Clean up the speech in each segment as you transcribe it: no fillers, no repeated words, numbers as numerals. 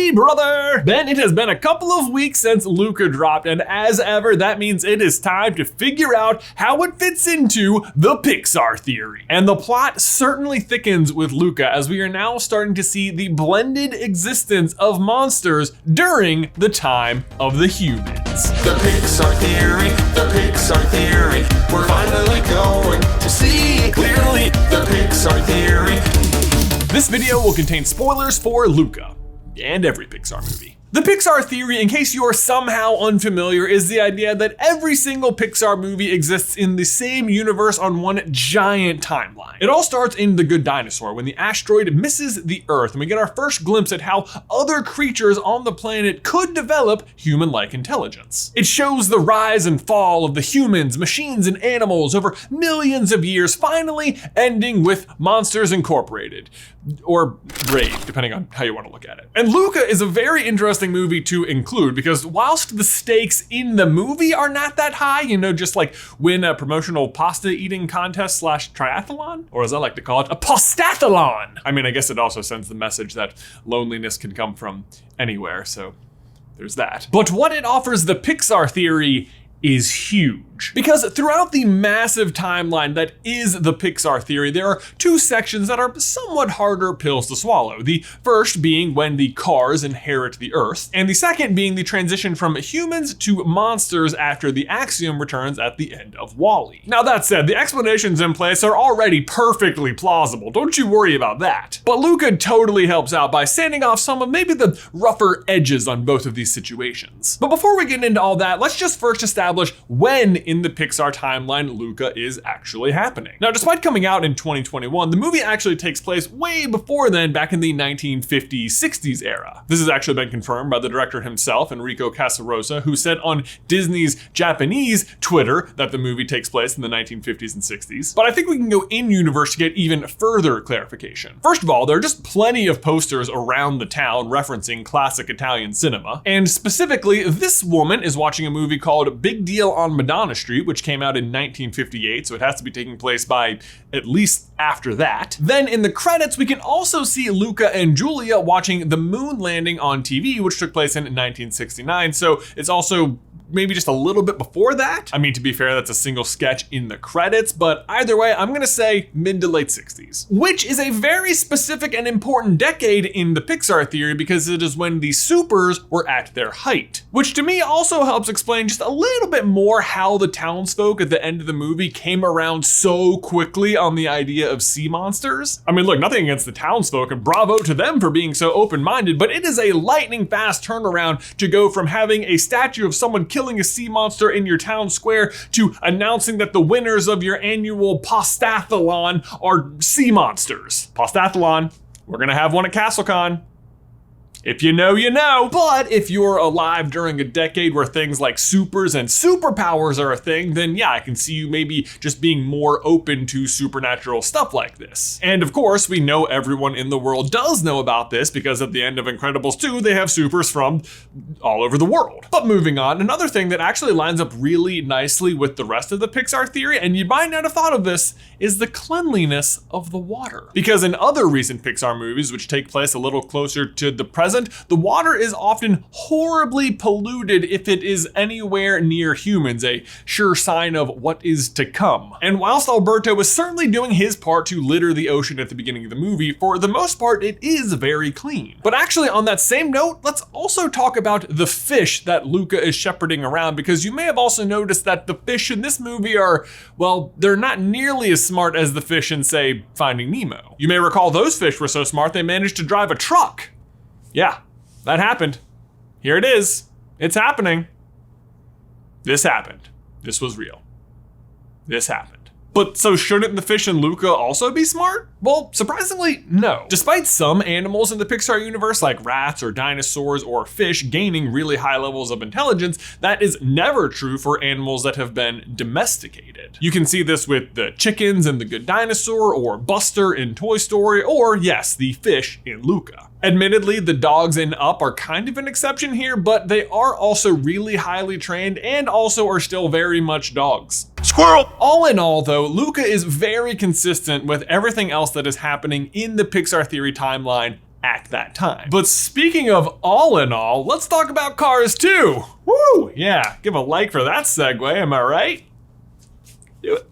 Hey brother! Ben, it has been a couple of weeks since Luca dropped, and as ever, that means it is time to figure out how it fits into the Pixar Theory. And the plot certainly thickens with Luca, as we are now starting to see the blended existence of monsters during the time of the humans. The Pixar Theory, the Pixar Theory. We're finally going to see it clearly. The Pixar Theory. This video will contain spoilers for Luca and every Pixar movie. The Pixar Theory, in case you are somehow unfamiliar, is the idea that every single Pixar movie exists in the same universe on one giant timeline. It all starts in The Good Dinosaur, when the asteroid misses the Earth, and we get our first glimpse at how other creatures on the planet could develop human-like intelligence. It shows the rise and fall of the humans, machines, and animals over millions of years, finally ending with Monsters Incorporated. Or Brave, depending on how you want to look at it. And Luca is a very interesting movie to include because whilst the stakes in the movie are not that high, you know, just like win a promotional pasta eating contest / triathlon, or as I like to call it, a postathlon. I mean, I guess it also sends the message that loneliness can come from anywhere, so there's that. But what it offers the Pixar Theory is huge. Because throughout the massive timeline that is the Pixar Theory, there are two sections that are somewhat harder pills to swallow. The first being when the cars inherit the Earth, and the second being the transition from humans to monsters after the axiom returns at the end of WALL-E. Now that said, the explanations in place are already perfectly plausible, don't you worry about that. But Luca totally helps out by sanding off some of maybe the rougher edges on both of these situations. But before we get into all that, let's just first establish when in the Pixar timeline Luca is actually happening. Now, despite coming out in 2021, the movie actually takes place way before then, back in the 1950s, 60s era. This has actually been confirmed by the director himself, Enrico Casarosa, who said on Disney's Japanese Twitter that the movie takes place in the 1950s and 60s. But I think we can go in-universe to get even further clarification. First of all, there are just plenty of posters around the town referencing classic Italian cinema. And specifically, this woman is watching a movie called Big Deal on Madonna Street, which came out in 1958, so it has to be taking place by at least after that. Then in the credits, we can also see Luca and Julia watching the moon landing on TV, which took place in 1969, so it's also maybe just a little bit before that. I mean, to be fair, that's a single sketch in the credits, but either way, I'm gonna say mid to late 60s, which is a very specific and important decade in the Pixar Theory because it is when the supers were at their height, which to me also helps explain just a little bit more how the townsfolk at the end of the movie came around so quickly on the idea of sea monsters. I mean, look, nothing against the townsfolk, and bravo to them for being so open-minded, but it is a lightning fast turnaround to go from having a statue of someone killing a sea monster in your town square to announcing that the winners of your annual postathlon are sea monsters. Postathlon, we're gonna have one at CastleCon. If you know, you know. But if you're alive during a decade where things like supers and superpowers are a thing, then yeah, I can see you maybe just being more open to supernatural stuff like this. And of course, we know everyone in the world does know about this because at the end of Incredibles 2, they have supers from all over the world. But moving on, another thing that actually lines up really nicely with the rest of the Pixar Theory, and you might not have thought of this, is the cleanliness of the water. Because in other recent Pixar movies, which take place a little closer to the present, the water is often horribly polluted if it is anywhere near humans, a sure sign of what is to come. And whilst Alberto was certainly doing his part to litter the ocean at the beginning of the movie, for the most part, it is very clean. But actually, on that same note, let's also talk about the fish that Luca is shepherding around, because you may have also noticed that the fish in this movie are, well, they're not nearly as smart as the fish in, say, Finding Nemo. You may recall those fish were so smart they managed to drive a truck. Yeah, that happened. Here it is. It's happening. This happened. This was real. This happened. But so shouldn't the fish in Luca also be smart? Well, surprisingly, no. Despite some animals in the Pixar universe, like rats or dinosaurs or fish, gaining really high levels of intelligence, that is never true for animals that have been domesticated. You can see this with the chickens in The Good Dinosaur, or Buster in Toy Story, or yes, the fish in Luca. Admittedly, the dogs in Up are kind of an exception here, but they are also really highly trained and also are still very much dogs. Squirrel! All in all though, Luca is very consistent with everything else that is happening in the Pixar Theory timeline at that time. But speaking of all in all, let's talk about Cars 2. Woo! Yeah, give a like for that segue, am I right? Do it.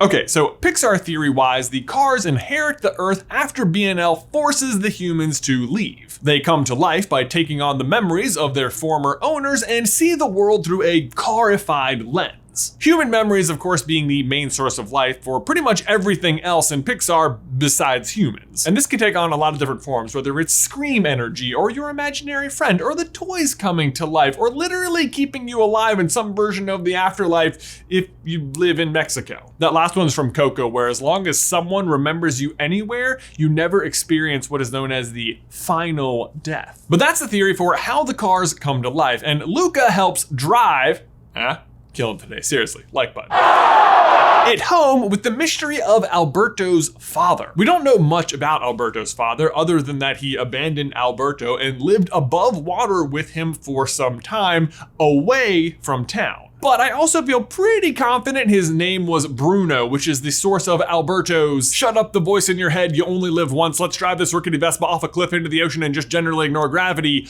Okay, so Pixar theory-wise, the cars inherit the Earth after B&L forces the humans to leave. They come to life by taking on the memories of their former owners and see the world through a carified lens. Human memories, of course, being the main source of life for pretty much everything else in Pixar besides humans. And this can take on a lot of different forms, whether it's scream energy, or your imaginary friend, or the toys coming to life, or literally keeping you alive in some version of the afterlife if you live in Mexico. That last one's from Coco, where as long as someone remembers you anywhere, you never experience what is known as the final death. But that's the theory for how the cars come to life, and Luca helps drive, killing today, seriously, like button. It home with the mystery of Alberto's father. We don't know much about Alberto's father other than that he abandoned Alberto and lived above water with him for some time away from town. But I also feel pretty confident his name was Bruno, which is the source of Alberto's "shut up the voice in your head, you only live once, let's drive this rickety Vespa off a cliff into the ocean and just generally ignore gravity"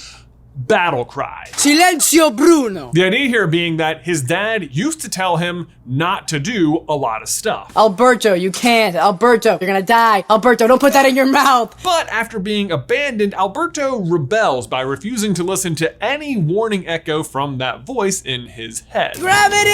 battle cry. Silenzio Bruno. The idea here being that his dad used to tell him not to do a lot of stuff. Alberto, you can't. Alberto, you're gonna die. Alberto, don't put that in your mouth. But after being abandoned, Alberto rebels by refusing to listen to any warning echo from that voice in his head. Gravity!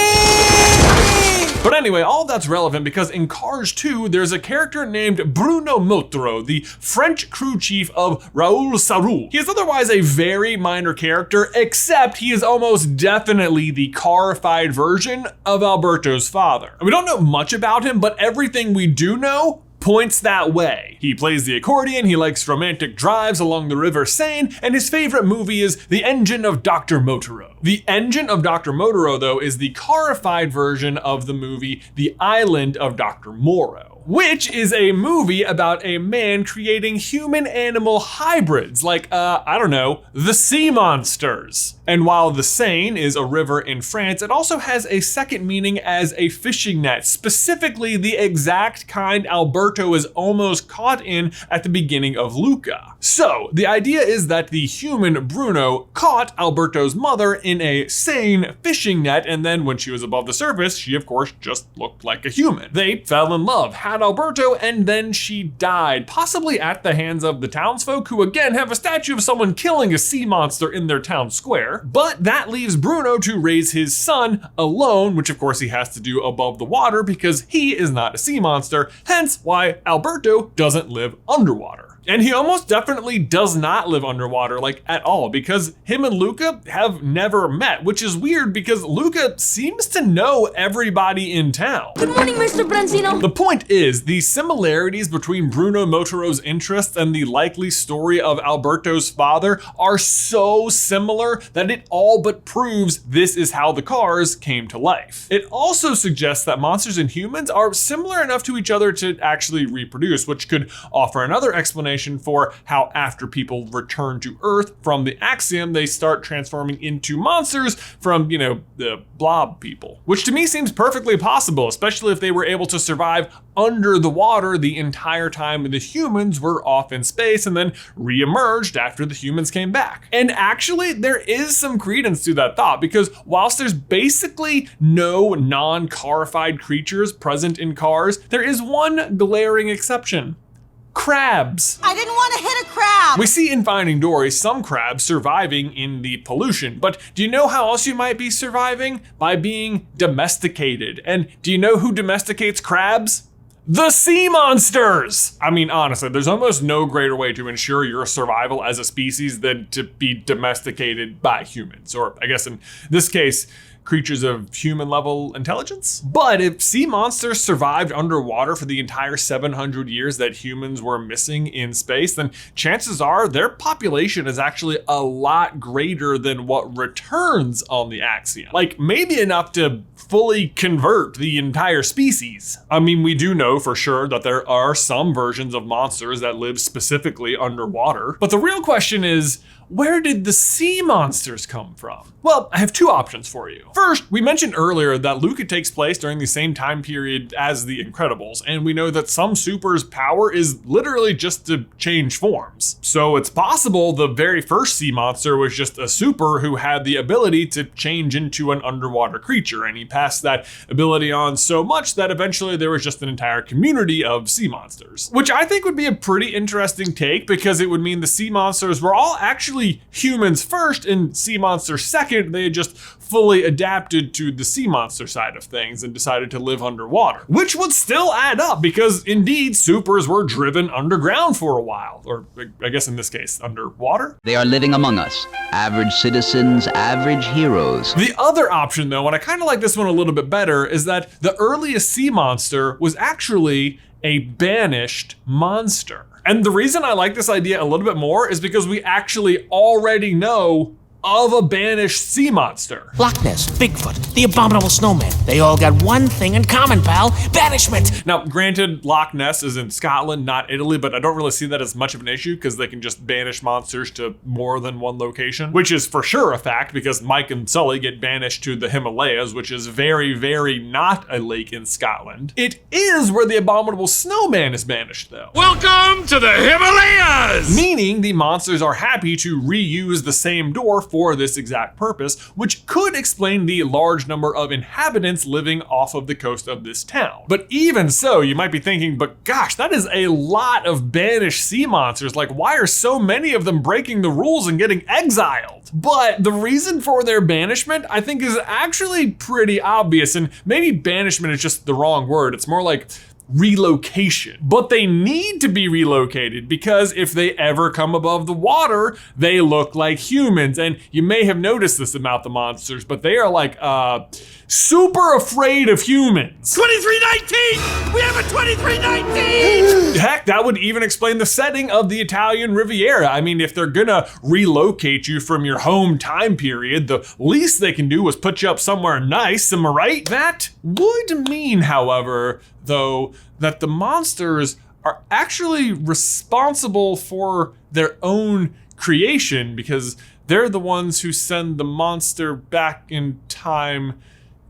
But anyway, all that's relevant because in Cars 2, there's a character named Bruno Murtagh, the French crew chief of Raoul Saru. He is otherwise a very minor character, except he is almost definitely the carified version of Alberto's father. And we don't know much about him, but everything we do know points that way. He plays the accordion, he likes romantic drives along the River Seine, and his favorite movie is The Engine of Dr. Motaro. The Engine of Dr. Motaro, though, is the carified version of the movie The Island of Dr. Moreau, which is a movie about a man creating human-animal hybrids, like, I don't know, the sea monsters. And while the Seine is a river in France, it also has a second meaning as a fishing net, specifically the exact kind Alberto is almost caught in at the beginning of Luca. So, the idea is that the human Bruno caught Alberto's mother in a Seine fishing net, and then when she was above the surface, she of course just looked like a human. They fell in love, had Alberto, and then she died, possibly at the hands of the townsfolk, who again have a statue of someone killing a sea monster in their town square. But that leaves Bruno to raise his son alone, which of course he has to do above the water because he is not a sea monster, hence why Alberto doesn't live underwater. And he almost definitely does not live underwater, like at all, because him and Luca have never met, which is weird because Luca seems to know everybody in town. Good morning, Mr. Branzino. The point is, the similarities between Bruno Motaro's interests and the likely story of Alberto's father are so similar that it all but proves this is how the cars came to life. It also suggests that monsters and humans are similar enough to each other to actually reproduce, which could offer another explanation for how after people return to Earth from the Axiom, they start transforming into monsters from, the blob people. Which to me seems perfectly possible, especially if they were able to survive under the water the entire time the humans were off in space and then re-emerged after the humans came back. And actually, there is some credence to that thought, because whilst there's basically no non-carified creatures present in Cars, there is one glaring exception. Crabs. I didn't want to hit a crab. We see in Finding Dory some crabs surviving in the pollution, but do you know how else you might be surviving? By being domesticated. And do you know who domesticates crabs? The sea monsters! I mean, honestly, there's almost no greater way to ensure your survival as a species than to be domesticated by humans, or I guess in this case, creatures of human level intelligence. But if sea monsters survived underwater for the entire 700 years that humans were missing in space, then chances are their population is actually a lot greater than what returns on the Axiom. Like maybe enough to fully convert the entire species. I mean, we do know for sure that there are some versions of monsters that live specifically underwater. But the real question is, where did the sea monsters come from? Well, I have two options for you. First, we mentioned earlier that Luca takes place during the same time period as The Incredibles, and we know that some supers' power is literally just to change forms. So it's possible the very first sea monster was just a super who had the ability to change into an underwater creature, and he passed that ability on so much that eventually there was just an entire community of sea monsters. Which I think would be a pretty interesting take, because it would mean the sea monsters were all actually humans first and sea monsters second. They had just fully adapted to the sea monster side of things and decided to live underwater, which would still add up because indeed supers were driven underground for a while, or I guess in this case, underwater. They are living among us, average citizens, average heroes. The other option though, and I kind of like this one a little bit better, is that the earliest sea monster was actually a banished monster. And the reason I like this idea a little bit more is because we actually already know of a banished sea monster. Loch Ness, Bigfoot, the Abominable Snowman. They all got one thing in common, pal. Banishment. Now, granted, Loch Ness is in Scotland, not Italy, but I don't really see that as much of an issue because they can just banish monsters to more than one location, which is for sure a fact because Mike and Sully get banished to the Himalayas, which is very, very not a lake in Scotland. It is where the Abominable Snowman is banished, though. Welcome to the Himalayas! Meaning the monsters are happy to reuse the same door for this exact purpose, which could explain the large number of inhabitants living off of the coast of this town. But even so, you might be thinking, but gosh, that is a lot of banished sea monsters. Like, why are so many of them breaking the rules and getting exiled? But the reason for their banishment, I think, is actually pretty obvious, and maybe banishment is just the wrong word. It's more like relocation. But they need to be relocated because if they ever come above the water, they look like humans. And you may have noticed this about the monsters, but they are like super afraid of humans. 2319! We have a 2319! Heck, that would even explain the setting of the Italian Riviera. I mean, if they're gonna relocate you from your home time period, the least they can do is put you up somewhere nice, am I right? That would mean, however, though, that the monsters are actually responsible for their own creation because they're the ones who send the monster back in time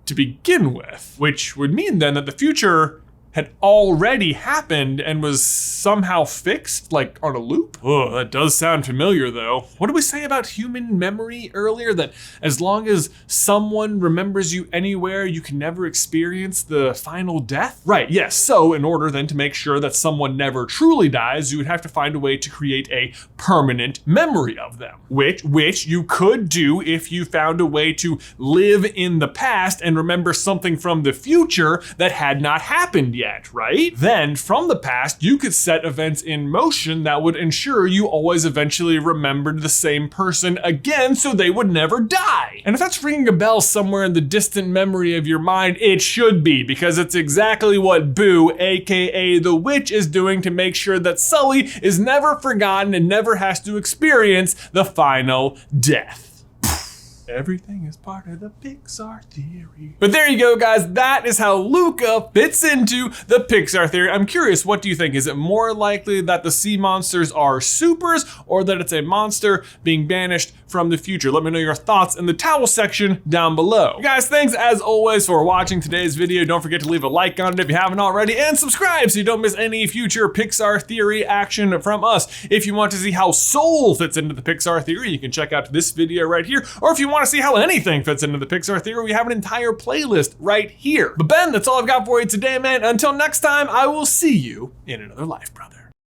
to begin with, which would mean then that the future had already happened and was somehow fixed, like on a loop. Oh, that does sound familiar though. What did we say about human memory earlier? That as long as someone remembers you anywhere, you can never experience the final death? Right, yes. So in order then to make sure that someone never truly dies, you would have to find a way to create a permanent memory of them, which you could do if you found a way to live in the past and remember something from the future that had not happened yet. Right? Then from the past, you could set events in motion that would ensure you always eventually remembered the same person again so they would never die. And if that's ringing a bell somewhere in the distant memory of your mind, it should be, because it's exactly what Boo, aka the witch, is doing to make sure that Sully is never forgotten and never has to experience the final death. Everything is part of the Pixar theory. But there you go, guys. That is how Luca fits into the Pixar theory. I'm curious, what do you think? Is it more likely that the sea monsters are supers or that it's a monster being banished from the future? Let me know your thoughts in the towel section down below. Guys, thanks as always for watching today's video. Don't forget to leave a like on it if you haven't already, and subscribe so you don't miss any future Pixar theory action from us. If you want to see how Soul fits into the Pixar theory, you can check out this video right here. Or if you want to see how anything fits into the Pixar theory, we have an entire playlist right here. But Ben, that's all I've got for you today, man. Until next time, I will see you in another life, brother.